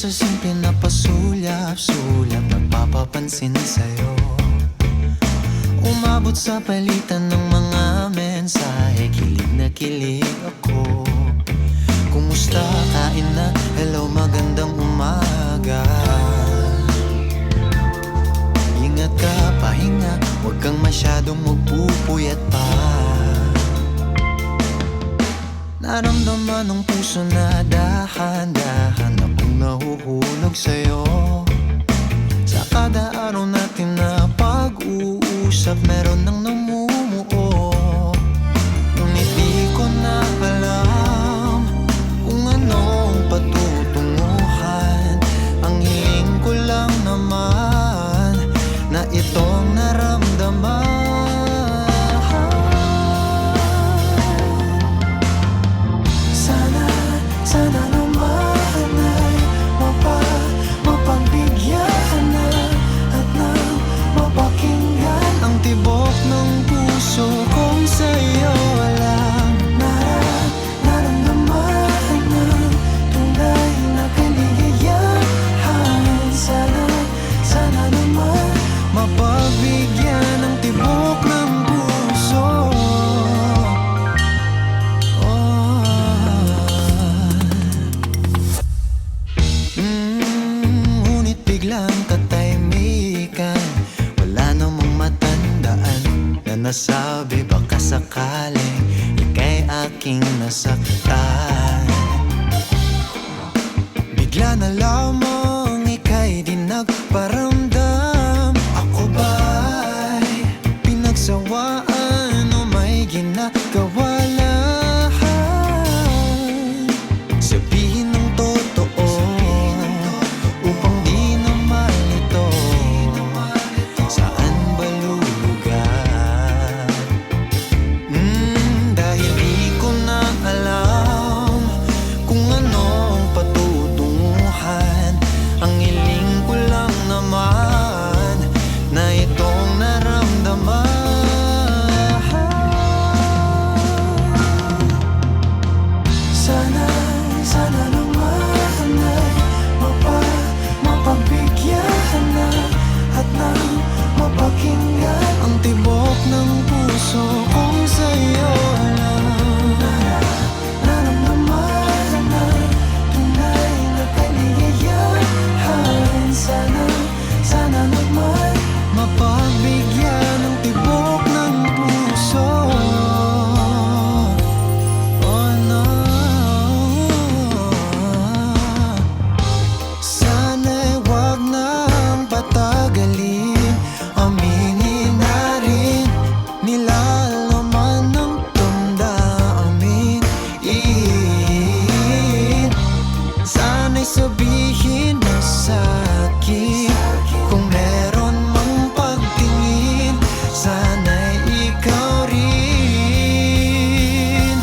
sa simple na pasulyap-sulyap, nagpapapansin sa'yo. Umabot sa palitan ng mga mensahe, kilig na kilig ako. Kumusta, kain na, hello, magandang umaga. Ingat ka, pahinga, huwag kang masyadong magpupuyat pa. Naramdaman ng puso na dahan-dahan akong nahuhulog sa'yo. Sa kada araw natin na pag-uusap, meron nang namumuo. Ngunit di ko na alam kung anong patutunguhan. Ang hiling ko lang naman na itong naramdaman. Sana naman ay mapagbigyan na at nang mapakinggan ang tibok ng puso kong sa'yo lang naramdaman ng tunay na kaligayahan. Sana naman mapagbigyan ng tibok ng puso. Biglang katahimikan, wala namang matandaan na nasabi baka sakaling ika'y aking nasaktan. Bigla na lamang ika'y di nagparamdam. Ako ba'y pinagsawaan o may ginagawa lang? Sabihin ng totoo upang di na malito. Saan ba lulugar? Dahil di ko na alam kung anong patutunguhan. Ang hiling ko lang naman na itong naramdaman. Sana naman ay mapagbigyan na at nang mapakinggan ang tibok ng puso kong sa'yo lang naramdaman na tunay na kaligayahan. Sana naman mapagbigyan ng tibok ng puso. Oh no, sana'y wag nang patagalin. Aminin na rin nilalaman ng damdamin. Sana'y sabihin mo sa'kin kung meron mang pagtingin. Sana'y ikaw rin.